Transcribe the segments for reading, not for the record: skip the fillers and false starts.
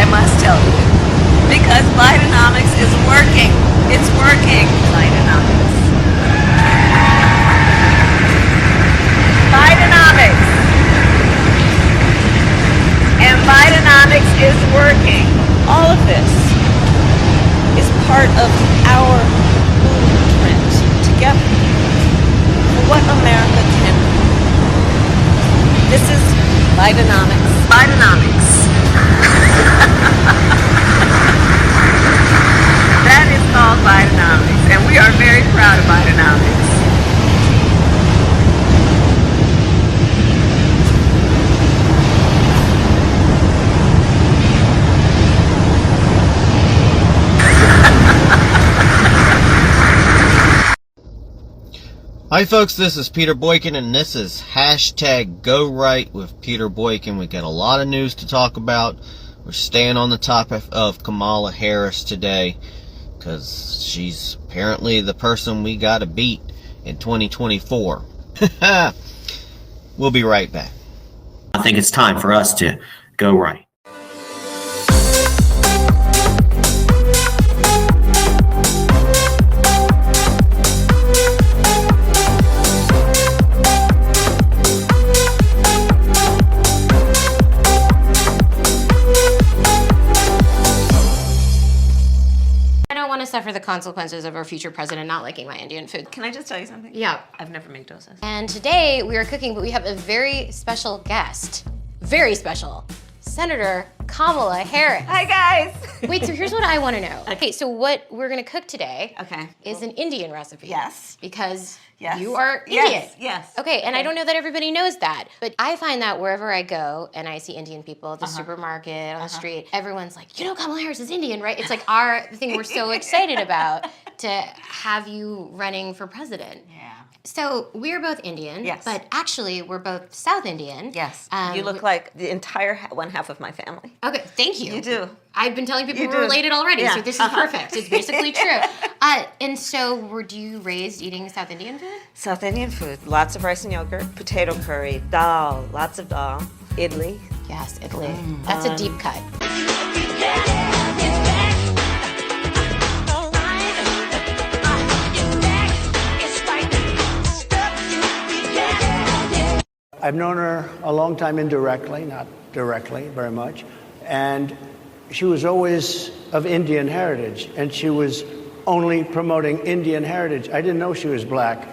I must tell you. Because Bidenomics is working. It's working. Bidenomics. Bidenomics. And Bidenomics is working. All of this is part of our blueprint together for what America can be. This is Bidenomics. Bidenomics. That is called Bidenomics, and we are very proud of Bidenomics. Hi folks, this is Peter Boykin, and this is hashtag Go Right with Peter Boykin. We got a lot of news to talk about. We're staying on the topic of Kamala Harris today, because she's apparently the person we got to beat in 2024. We'll be right back. I think it's time for us to go right. Suffer the consequences of our future president not liking my Indian food. Can I just tell you something? Yeah. I've never made dosas. And today we are cooking, but we have a very special guest. Very special. Senator Kamala Harris. Hi guys. Wait, so here's what I want to know. Okay, so what we're gonna cook today is an Indian recipe. Yes. Because you are Indian. Yes. Okay, and I don't know that everybody knows that, but I find that wherever I go and I see Indian people at the supermarket, on the street, everyone's like, you know Kamala Harris is Indian, right? It's like our thing we're so excited about to have you running for president. Yeah. So we're both Indian, but actually we're both South Indian. Yes. You look like the entire one half of my family. Okay, thank you. You do. I've been telling people we're related already, so this is perfect. It's basically true. And so, were you raised eating South Indian food? South Indian food. Lots of rice and yogurt, potato curry, dal, lots of dal, idli. Yes, idli. That's a deep cut. I've known her a long time indirectly, not directly very much, and she was always of Indian heritage, and she was only promoting Indian heritage. I didn't know she was black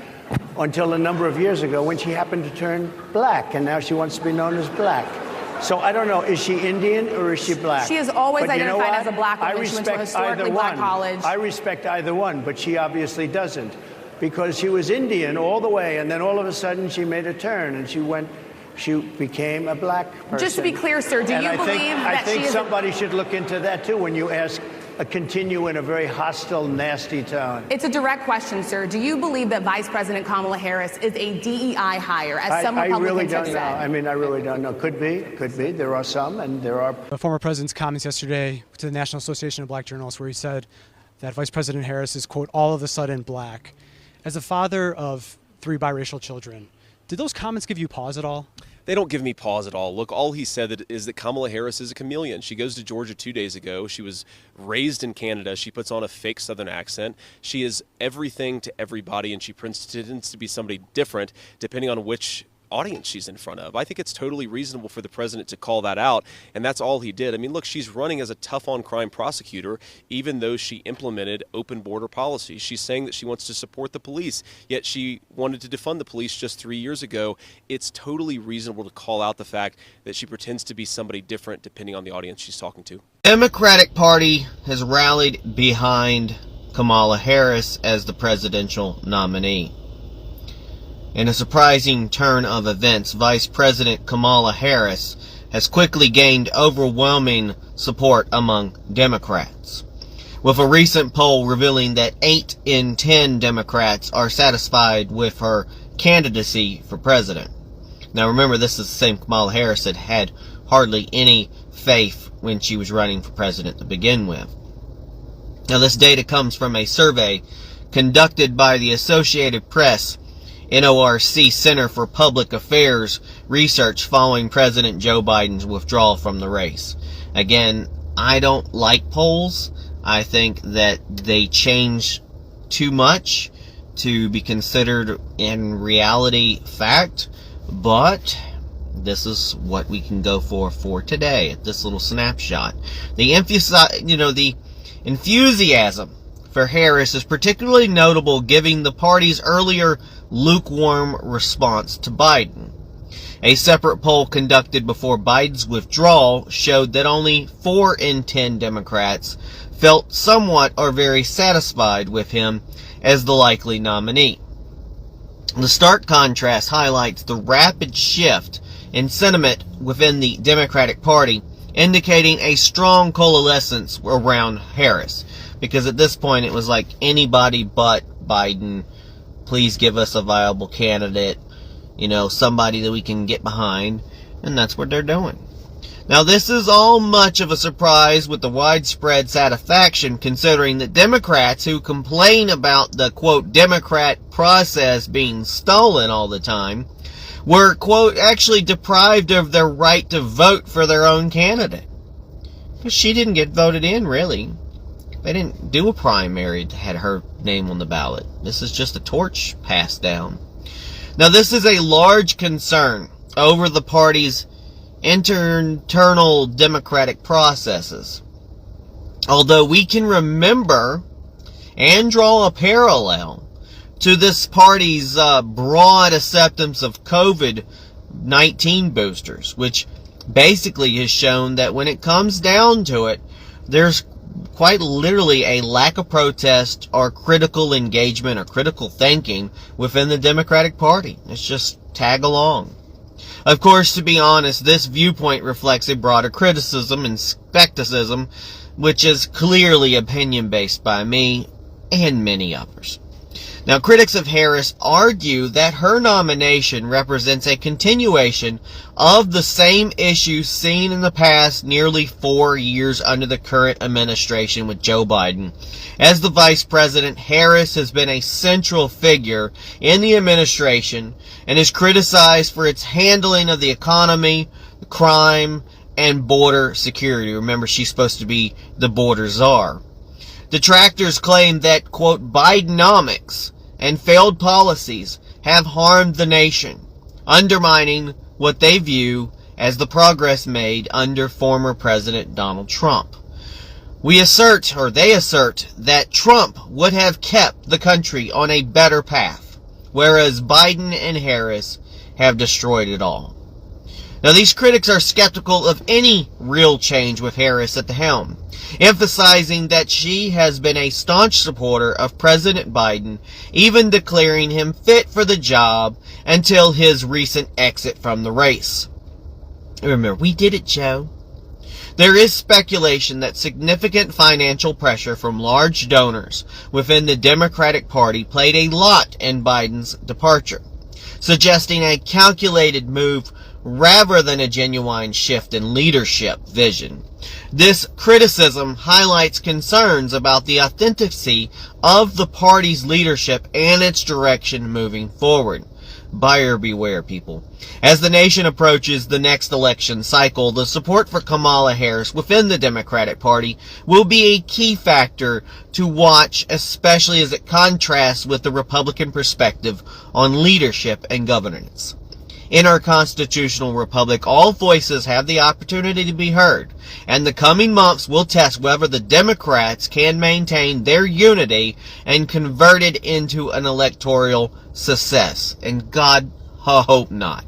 until a number of years ago when she happened to turn black, and now she wants to be known as black. So I don't know, is she Indian or is she black? She is always identified as a black woman. She went to a historically black college. I respect either one, but she obviously doesn't, because she was Indian all the way, and then all of a sudden she made a turn, and she became a black person. Just to be clear, sir, do you believe that she is... I think somebody should look into that, too, when you continue in a very hostile, nasty tone. It's a direct question, sir. Do you believe that Vice President Kamala Harris is a DEI hire, as some Republicans have said? I really don't know. I mean, I really don't know. Could be. There are some, and there are... The former president's comments yesterday to the National Association of Black Journalists, where he said that Vice President Harris is, quote, all of a sudden black. As a father of 3 biracial children, did those comments give you pause at all? They don't give me pause at all. Look, all he said is that Kamala Harris is a chameleon. She goes to Georgia 2 days ago. She was raised in Canada. She puts on a fake Southern accent. She is everything to everybody, and she pretends to be somebody different depending on which audience she's in front of. I think it's totally reasonable for the president to call that out, and that's all he did. I mean, look, she's running as a tough-on-crime prosecutor, even though she implemented open border policies. She's saying that she wants to support the police, yet she wanted to defund the police just 3 years ago. It's totally reasonable to call out the fact that she pretends to be somebody different depending on the audience she's talking to. Democratic Party has rallied behind Kamala Harris as the presidential nominee. In a surprising turn of events, Vice President Kamala Harris has quickly gained overwhelming support among Democrats, with a recent poll revealing that 8 in 10 Democrats are satisfied with her candidacy for president. Now remember, this is the same Kamala Harris that had hardly any faith when she was running for president to begin with. Now this data comes from a survey conducted by the Associated Press NORC Center for Public Affairs research following President Joe Biden's withdrawal from the race. Again, I don't like polls. I think that they change too much to be considered in reality fact, but this is what we can go for today at this little snapshot. The enthusiasm for Harris is particularly notable given the party's earlier lukewarm response to Biden. A separate poll conducted before Biden's withdrawal showed that only 4 in 10 Democrats felt somewhat or very satisfied with him as the likely nominee. The stark contrast highlights the rapid shift in sentiment within the Democratic Party, indicating a strong coalescence around Harris. Because at this point it was like anybody but Biden, please give us a viable candidate, somebody that we can get behind, and that's what they're doing. Now, this is all much of a surprise with the widespread satisfaction, considering that Democrats who complain about the, quote, Democrat process being stolen all the time were, quote, actually deprived of their right to vote for their own candidate. Because she didn't get voted in, really. They didn't do a primary that had her name on the ballot. This is just a torch passed down. Now, this is a large concern over the party's internal democratic processes. Although we can remember and draw a parallel to this party's broad acceptance of COVID-19 boosters, which basically has shown that when it comes down to it, there's quite literally a lack of protest or critical engagement or critical thinking within the Democratic Party. It's just tag along. Of course, to be honest, this viewpoint reflects a broader criticism and skepticism, which is clearly opinion-based by me and many others. Now, critics of Harris argue that her nomination represents a continuation of the same issues seen in the past nearly 4 years under the current administration with Joe Biden. As the vice president, Harris has been a central figure in the administration and is criticized for its handling of the economy, crime, and border security. Remember, she's supposed to be the border czar. Detractors claim that, quote, Bidenomics and failed policies have harmed the nation, undermining what they view as the progress made under former President Donald Trump. They assert that Trump would have kept the country on a better path, whereas Biden and Harris have destroyed it all. Now, these critics are skeptical of any real change with Harris at the helm, emphasizing that she has been a staunch supporter of President Biden, even declaring him fit for the job until his recent exit from the race. Remember, we did it, Joe. There is speculation that significant financial pressure from large donors within the Democratic Party played a lot in Biden's departure, suggesting a calculated move rather than a genuine shift in leadership vision. This criticism highlights concerns about the authenticity of the party's leadership and its direction moving forward. Buyer beware, people. As the nation approaches the next election cycle, the support for Kamala Harris within the Democratic Party will be a key factor to watch, especially as it contrasts with the Republican perspective on leadership and governance. In our constitutional republic, all voices have the opportunity to be heard, and the coming months will test whether the Democrats can maintain their unity and convert it into an electoral success. And God, I hope not.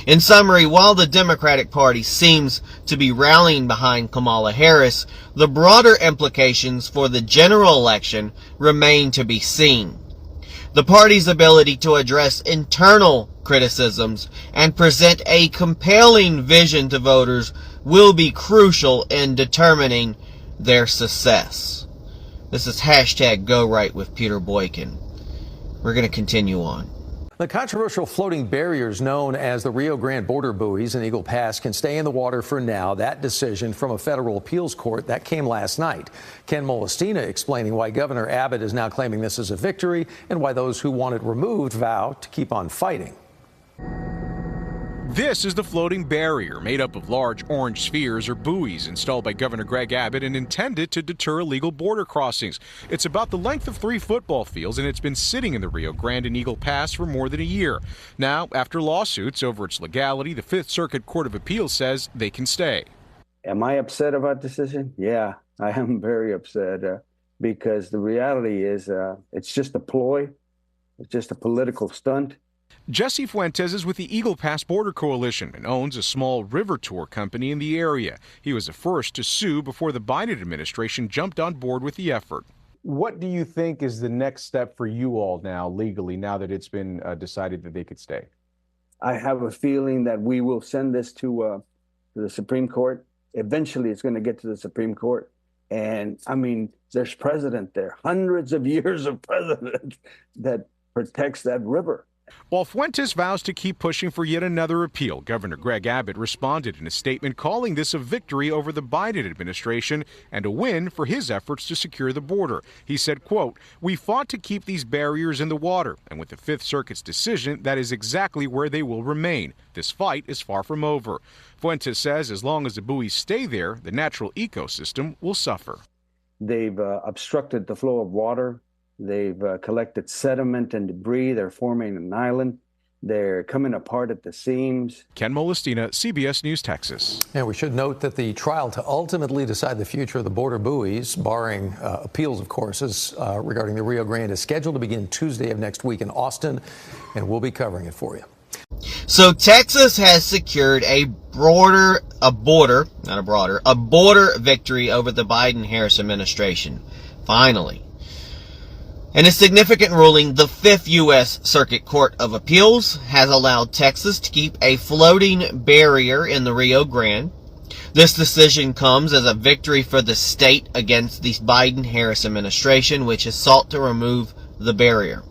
In summary, while the Democratic Party seems to be rallying behind Kamala Harris, the broader implications for the general election remain to be seen. The party's ability to address internal criticisms and present a compelling vision to voters will be crucial in determining their success. This is #GoRight with Peter Boykin. We're going to continue on. The controversial floating barriers known as the Rio Grande border buoys in Eagle Pass can stay in the water for now. That decision from a federal appeals court that came last night. Ken Molestina explaining why Governor Abbott is now claiming this is a victory and why those who want it removed vow to keep on fighting. This is the floating barrier, made up of large orange spheres or buoys installed by Governor Greg Abbott and intended to deter illegal border crossings. It's about the length of 3 football fields, and it's been sitting in the Rio Grande and Eagle Pass for more than a year. Now, after lawsuits over its legality, the Fifth Circuit Court of Appeals says they can stay. Am I upset about the decision? Yeah, I am very upset because the reality is it's just a ploy. It's just a political stunt. Jesse Fuentes is with the Eagle Pass Border Coalition and owns a small river tour company in the area. He was the first to sue before the Biden administration jumped on board with the effort. What do you think is the next step for you all now legally, now that it's been decided that they could stay? I have a feeling that we will send this to the Supreme Court. Eventually, it's going to get to the Supreme Court. And I mean, there's precedent there, hundreds of years of precedent that protects that river. While Fuentes vows to keep pushing for yet another appeal, Governor Greg Abbott responded in a statement calling this a victory over the Biden administration and a win for his efforts to secure the border. He said, quote, "We fought to keep these barriers in the water, and with the Fifth Circuit's decision, that is exactly where they will remain. This fight is far from over." Fuentes says as long as the buoys stay there, the natural ecosystem will suffer. They've obstructed the flow of water. They've collected sediment and debris. They're forming an island. They're coming apart at the seams. Ken Molestina, CBS News, Texas. And we should note that the trial to ultimately decide the future of the border buoys, barring appeals, of course, regarding the Rio Grande, is scheduled to begin Tuesday of next week in Austin, and we'll be covering it for you. So Texas has secured a border victory over the Biden-Harris administration. Finally. In a significant ruling, the 5th U.S. Circuit Court of Appeals has allowed Texas to keep a floating barrier in the Rio Grande. This decision comes as a victory for the state against the Biden-Harris administration, which has sought to remove the barrier.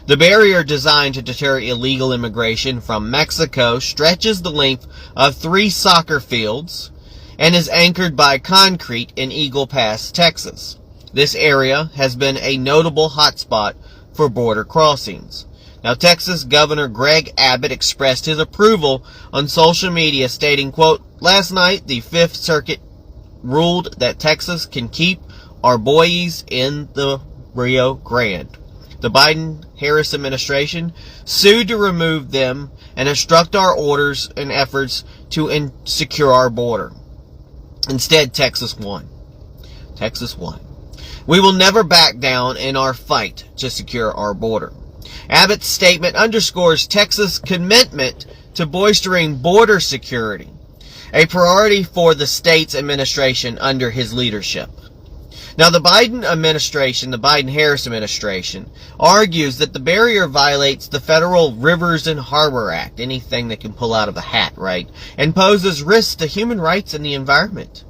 The barrier, designed to deter illegal immigration from Mexico, stretches the length of 3 soccer fields and is anchored by concrete in Eagle Pass, Texas. This area has been a notable hotspot for border crossings. Now, Texas Governor Greg Abbott expressed his approval on social media, stating, quote, "Last night, the 5th Circuit ruled that Texas can keep our buoys in the Rio Grande. The Biden-Harris administration sued to remove them and obstruct our orders and efforts to secure our border. Instead, Texas won. Texas won. We will never back down in our fight to secure our border." Abbott's statement underscores Texas' commitment to bolstering border security, a priority for the state's administration under his leadership. Now, the Biden-Harris administration, argues that the barrier violates the Federal Rivers and Harbor Act, anything that can pull out of a hat, right, and poses risks to human rights and the environment.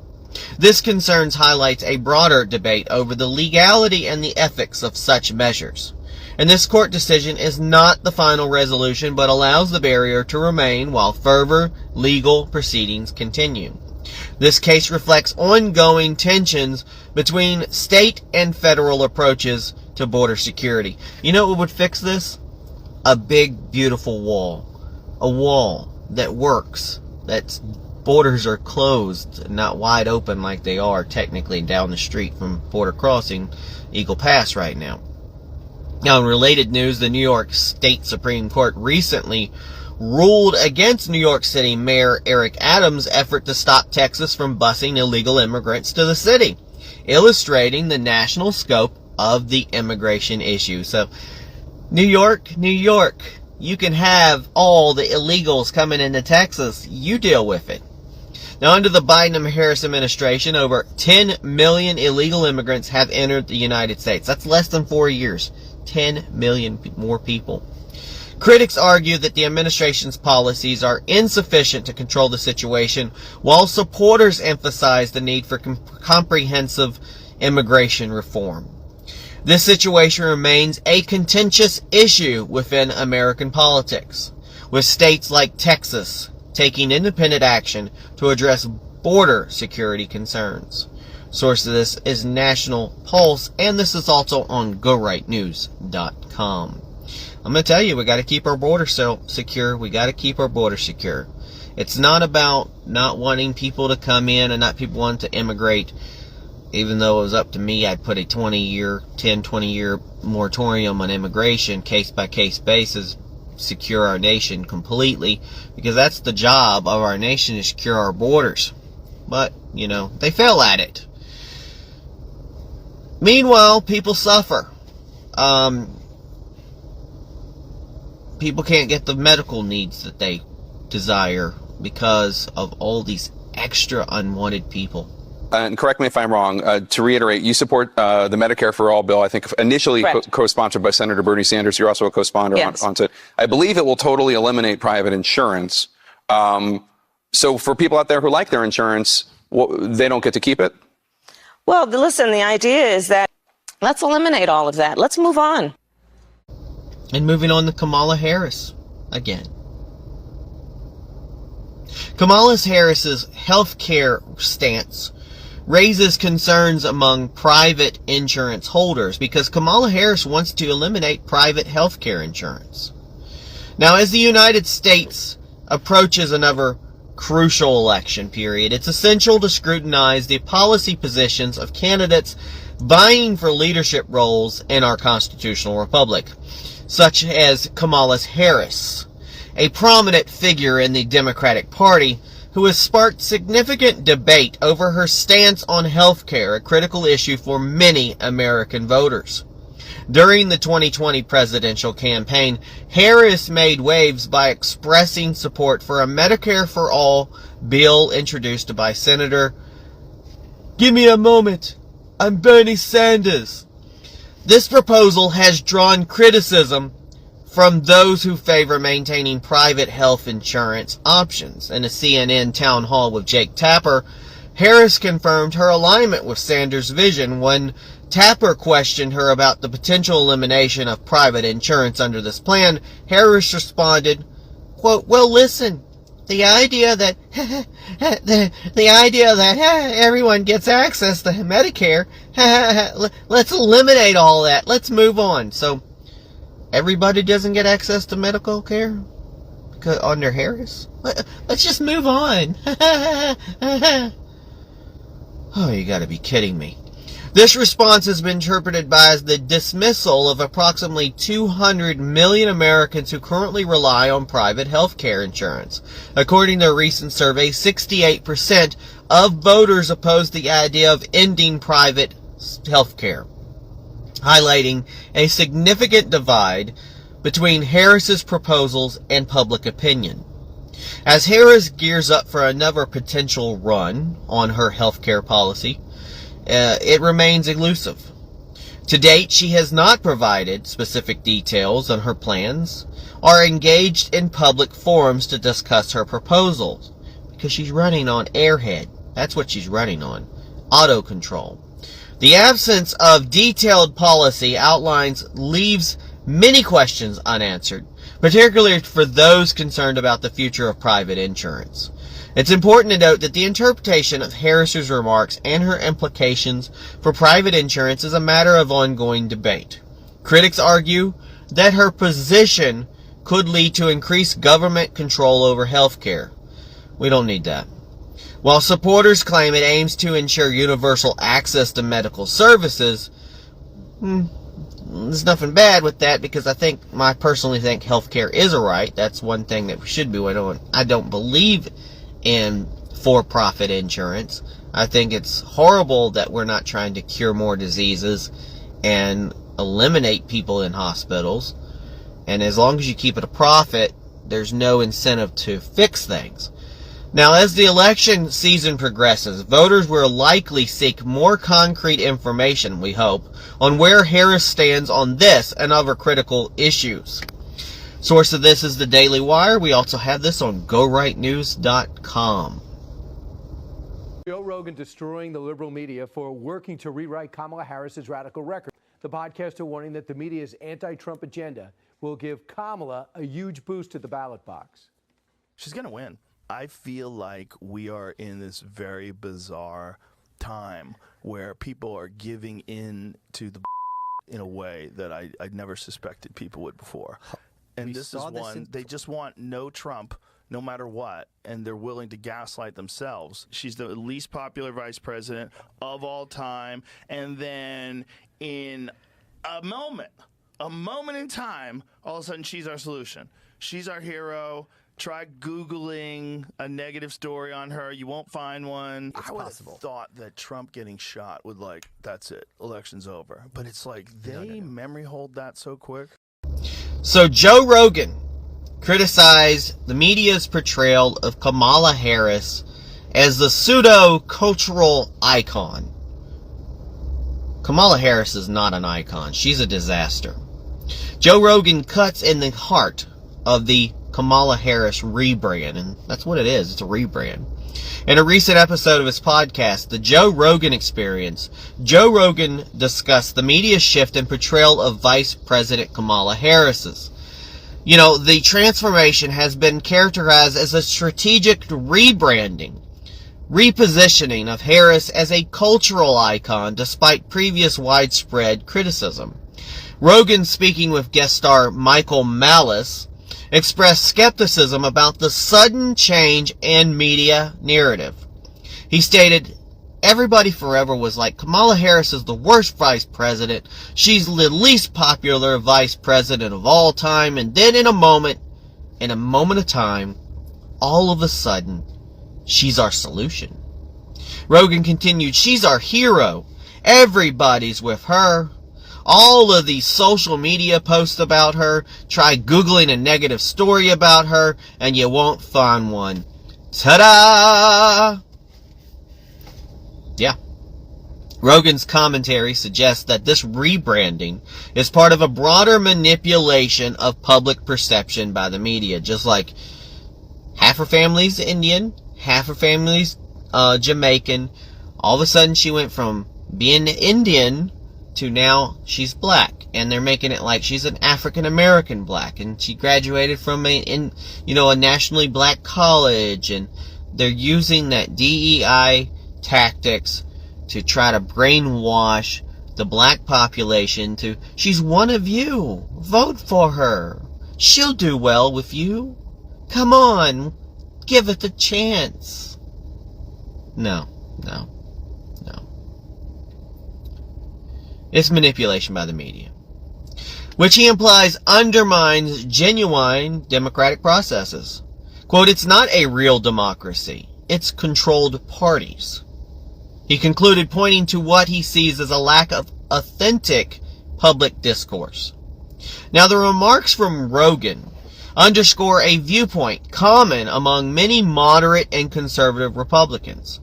This concerns highlights a broader debate over the legality and the ethics of such measures. And this court decision is not the final resolution, but allows the barrier to remain while further legal proceedings continue. This case reflects ongoing tensions between state and federal approaches to border security. You know what would fix this? A big, beautiful wall. A wall that works, that's borders are closed, not wide open like they are technically down the street from border crossing Eagle Pass right now. Now, in related news, the New York State Supreme Court recently ruled against New York City Mayor Eric Adams' effort to stop Texas from busing illegal immigrants to the city, illustrating the national scope of the immigration issue. So, New York, you can have all the illegals coming into Texas. You deal with it. Now, under the Biden-Harris administration, over 10 million illegal immigrants have entered the United States. That's less than 4 years. 10 million more people. Critics argue that the administration's policies are insufficient to control the situation, while supporters emphasize the need for comprehensive immigration reform. This situation remains a contentious issue within American politics, with states like Texas taking independent action to address border security concerns. Source of this is National Pulse, and this is also on GoRightNews.com. I'm going to tell you, we got to keep our border secure. We got to keep our border secure. It's not about not wanting people to come in and not people wanting to immigrate. Even though it was up to me, I'd put a 20-year moratorium on immigration, case-by-case basis, secure our nation completely, because that's the job of our nation, is secure our borders. But, you know, they fail at it. Meanwhile, people suffer. People can't get the medical needs that they desire because of all these extra unwanted people. And correct me if I'm wrong, to reiterate, you support the Medicare for All bill, I think initially co-sponsored by Senator Bernie Sanders. You're also a co-sponsor on it. I believe it will totally eliminate private insurance. So for people out there who like their insurance, they don't get to keep it? Well, listen, the idea is that let's eliminate all of that. Let's move on. And moving on to Kamala Harris again. Kamala Harris's health care stance raises concerns among private insurance holders because Kamala Harris wants to eliminate private health care insurance. Now, as the United States approaches another crucial election period, it's essential to scrutinize the policy positions of candidates vying for leadership roles in our constitutional republic, such as Kamala Harris, a prominent figure in the Democratic Party who has sparked significant debate over her stance on health care, a critical issue for many American voters. During the 2020 presidential campaign, Harris made waves by expressing support for a Medicare for All bill introduced by Senator, give me a moment, I'm Bernie Sanders. This proposal has drawn criticism from those who favor maintaining private health insurance options. In a CNN town hall with Jake Tapper, Harris confirmed her alignment with Sanders' vision. When Tapper questioned her about the potential elimination of private insurance under this plan, Harris responded, quote, well, listen, the idea that everyone gets access to Medicare, let's eliminate all that. Let's move on. So everybody doesn't get access to medical care because under Harris? Let's just move on. Oh, you gotta be kidding me. This response has been interpreted as the dismissal of approximately 200 million Americans who currently rely on private health care insurance. According to a recent survey, 68% of voters oppose the idea of ending private health care, highlighting a significant divide between Harris's proposals and public opinion. As Harris gears up for another potential run on her health care policy, it remains elusive. To date, she has not provided specific details on her plans or engaged in public forums to discuss her proposals because she's running on airhead. That's what she's running on. Auto control. The absence of detailed policy outlines leaves many questions unanswered, particularly for those concerned about the future of private insurance. It's important to note that the interpretation of Harris's remarks and her implications for private insurance is a matter of ongoing debate. Critics argue that her position could lead to increased government control over health care. We don't need that. While supporters claim it aims to ensure universal access to medical services, there's nothing bad with that because I personally think healthcare is a right. That's one thing that we should be doing. I don't believe in for-profit insurance. I think it's horrible that we're not trying to cure more diseases and eliminate people in hospitals. And as long as you keep it a profit, there's no incentive to fix things. Now, as the election season progresses, voters will likely seek more concrete information, we hope, on where Harris stands on this and other critical issues. Source of this is the Daily Wire. We also have this on GoRightNews.com. Joe Rogan destroying the liberal media for working to rewrite Kamala Harris's radical record. The podcaster warning that the media's anti-Trump agenda will give Kamala a huge boost to the ballot box. She's going to win. I feel like we are in this very bizarre time where people are giving in to the in a way that I never suspected people would before. And this is one, they just want no Trump no matter what, and they're willing to gaslight themselves. She's the least popular vice president of all time, and then in a moment in time, all of a sudden she's our solution. She's our hero. Try Googling a negative story on her. You won't find one. I would have thought that Trump getting shot would, like, that's it, election's over. But it's like they memory hold that so quick. So Joe Rogan criticized the media's portrayal of Kamala Harris as the pseudo-cultural icon. Kamala Harris is not an icon. She's a disaster. Joe Rogan cuts in the heart of the Kamala Harris rebrand, and that's what it is. It's a rebrand. In a recent episode of his podcast, The Joe Rogan Experience, Joe Rogan discussed the media's shift in portrayal of Vice President Kamala Harris's. You know, the transformation has been characterized as a strategic rebranding, repositioning of Harris as a cultural icon despite previous widespread criticism. Rogan, speaking with guest star Michael Malice, expressed skepticism about the sudden change in media narrative. He stated, "Everybody forever was like, Kamala Harris is the worst vice president. She's the least popular vice president of all time. And then in a moment of time, all of a sudden, she's our solution." Rogan continued, "She's our hero. Everybody's with her. All of these social media posts about her, try Googling a negative story about her, and you won't find one. Ta-da!" Yeah. Rogan's commentary suggests that this rebranding is part of a broader manipulation of public perception by the media. Just like half her family's Indian, half her family's Jamaican. All of a sudden she went from being Indian to now she's black, and they're making it like she's an African American black, and she graduated from a nationally black college, and they're using that DEI tactics to try to brainwash the black population to, she's one of you, vote for her, she'll do well with you, come on, give it a chance. No. It's manipulation by the media, which he implies undermines genuine democratic processes. Quote, "It's not a real democracy. It's controlled parties." He concluded, pointing to what he sees as a lack of authentic public discourse. Now, the remarks from Rogan underscore a viewpoint common among many moderate and conservative Republicans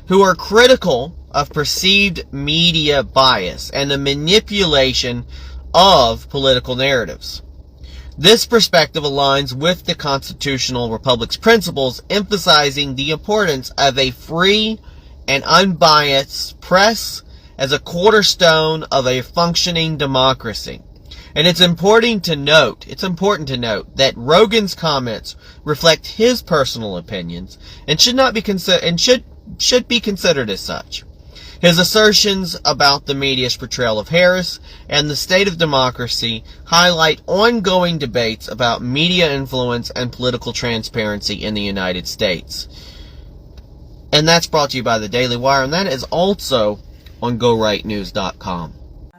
who are critical of perceived media bias and the manipulation of political narratives. This perspective aligns with the constitutional republic's principles, emphasizing the importance of a free and unbiased press as a cornerstone of a functioning democracy. And it's important to note that Rogan's comments reflect his personal opinions and should be considered as such. His assertions about the media's portrayal of Harris and the state of democracy highlight ongoing debates about media influence and political transparency in the United States. And that's brought to you by the Daily Wire, and that is also on GoRightNews.com. The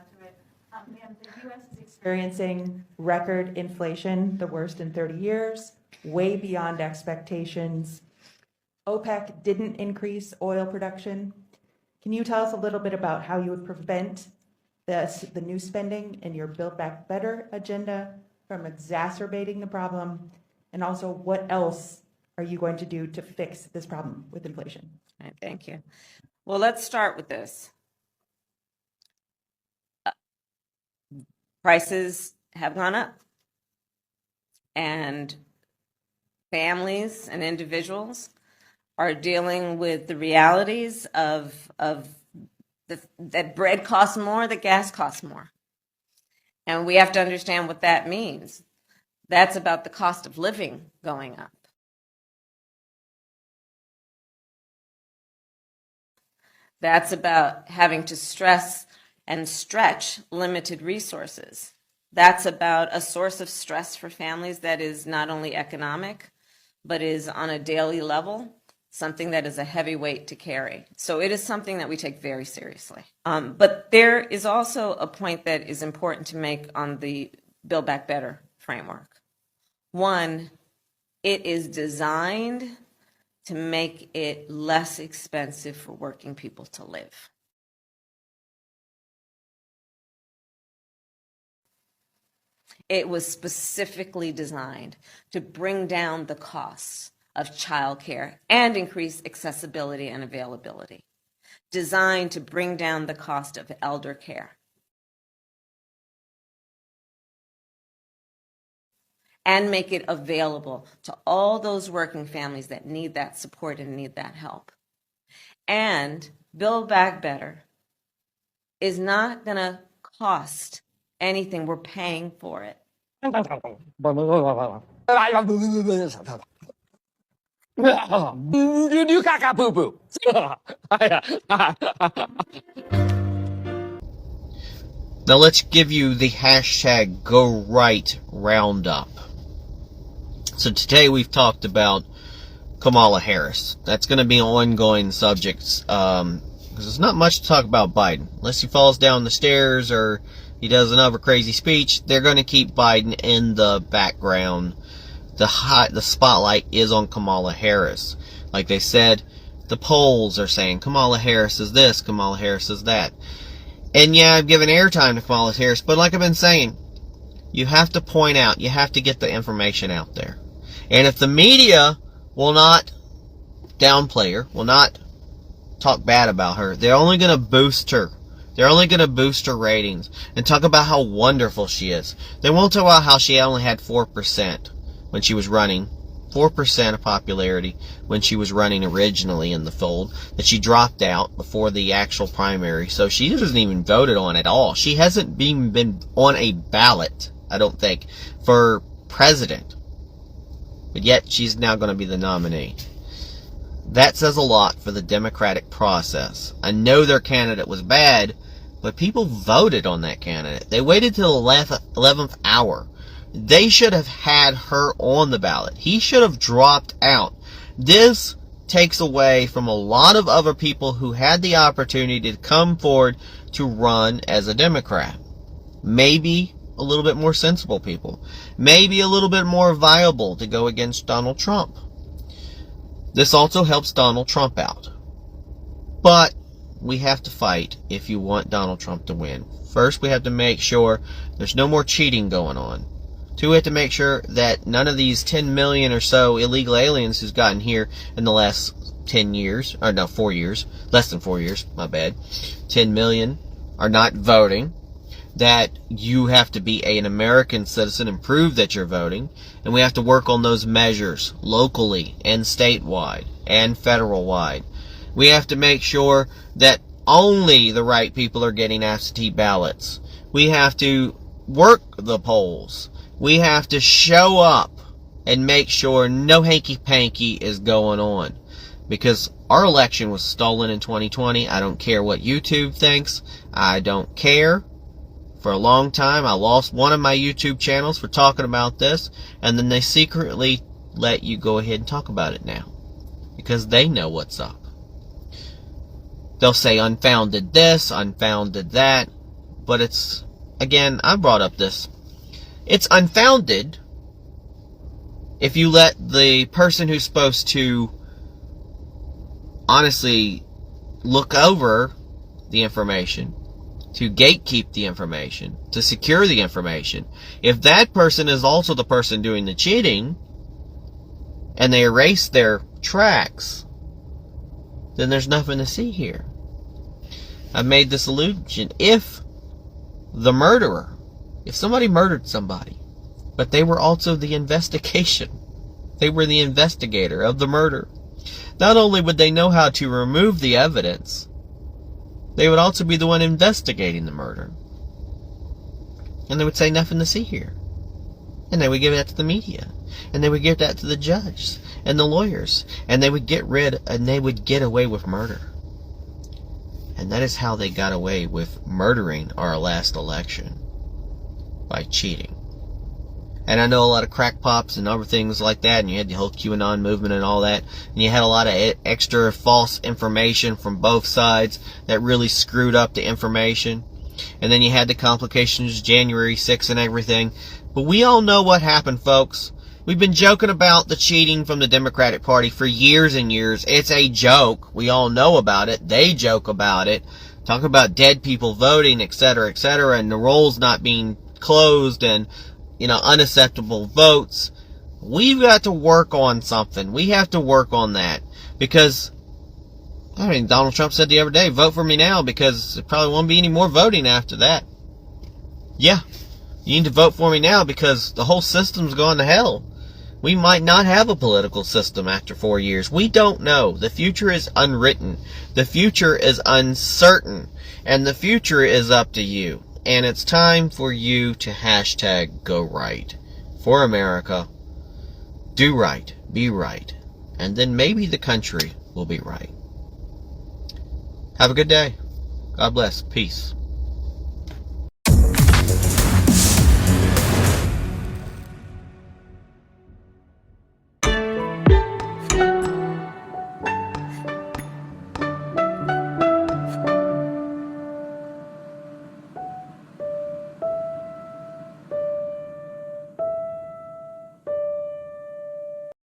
U.S. is experiencing record inflation, the worst in 30 years, way beyond expectations. OPEC didn't increase oil production. Can you tell us a little bit about how you would prevent the new spending in your Build Back Better agenda from exacerbating the problem? And also, what else are you going to do to fix this problem with inflation? All right, thank you. Well, let's start with this. Prices have gone up, and families and individuals are dealing with the realities of that bread costs more, that gas costs more. And we have to understand what that means. That's about the cost of living going up. That's about having to stress and stretch limited resources. That's about a source of stress for families that is not only economic, but is on a daily level, something that is a heavy weight to carry. So it is something that we take very seriously. But there is also a point that is important to make on the Build Back Better framework. One, it is designed to make it less expensive for working people to live. It was specifically designed to bring down the costs of childcare and increase accessibility and availability. Designed to bring down the cost of elder care. And make it available to all those working families that need that support and need that help. And Build Back Better is not going to cost anything. We're paying for it. Now let's give you the hashtag #GoRight Roundup. So today we've talked about Kamala Harris. That's going to be ongoing subjects, because there's not much to talk about Biden. Unless he falls down the stairs or he does another crazy speech, they're going to keep Biden in the background. The spotlight is on Kamala Harris. Like they said, the polls are saying Kamala Harris is this, Kamala Harris is that. And yeah, I've given airtime to Kamala Harris, but like I've been saying, you have to point out, you have to get the information out there. And if the media will not downplay her, will not talk bad about her, they're only going to boost her. They're only going to boost her ratings and talk about how wonderful she is. They won't talk about how she only had 4% when she was running. 4% of popularity when she was running originally in the fold, that she dropped out before the actual primary, so she doesn't even voted on at all. She hasn't been on a ballot, I don't think, for president, but yet she's now going to be the nominee. That says a lot for the Democratic process. I know their candidate was bad, but people voted on that candidate. They waited till the 11th hour. They should have had her on the ballot. He should have dropped out. This takes away from a lot of other people who had the opportunity to come forward to run as a Democrat. Maybe a little bit more sensible people. Maybe a little bit more viable to go against Donald Trump. This also helps Donald Trump out. But we have to fight if you want Donald Trump to win. First, we have to make sure there's no more cheating going on. Two, we have to make sure that none of these 10 million or so illegal aliens who's gotten here in the last 10 years, or no, 4 years, less than 4 years, my bad, 10 million are not voting. That you have to be an American citizen and prove that you're voting. And we have to work on those measures locally and statewide and federal-wide. We have to make sure that only the right people are getting absentee ballots. We have to work the polls. We have to show up and make sure no hanky-panky is going on. Because our election was stolen in 2020. I don't care what YouTube thinks. I don't care. For a long time, I lost one of my YouTube channels for talking about this. And then they secretly let you go ahead and talk about it now. Because they know what's up. They'll say unfounded this, unfounded that. But it's, again, I brought up this. It's unfounded if you let the person who's supposed to honestly look over the information, to gatekeep the information, to secure the information, if that person is also the person doing the cheating, and they erase their tracks, then there's nothing to see here. I made this allusion. If the murderer, if somebody murdered somebody, but they were also the investigation, they were the investigator of the murder, not only would they know how to remove the evidence, they would also be the one investigating the murder. And they would say nothing to see here. And they would give that to the media. And they would give that to the judges and the lawyers. And they would get rid, and they would get away with murder. And that is how they got away with murdering our last election. By cheating. And I know a lot of crackpops and other things like that, and you had the whole QAnon movement and all that, and you had a lot of extra false information from both sides that really screwed up the information. And then you had the complications, January 6th and everything. But we all know what happened, folks. We've been joking about the cheating from the Democratic Party for years and years. It's a joke. We all know about it. They joke about it. Talk about dead people voting, etc., and the rolls not being closed and, unacceptable votes. We've got to work on something. We have to work on that. Because, Donald Trump said the other day, vote for me now, because there probably won't be any more voting after that. Yeah, you need to vote for me now because the whole system's gone to hell. We might not have a political system after 4 years. We don't know. The future is unwritten. The future is uncertain. And the future is up to you. And it's time for you to hashtag go right. For America. Do right. Be right. And then maybe the country will be right. Have a good day. God bless. Peace.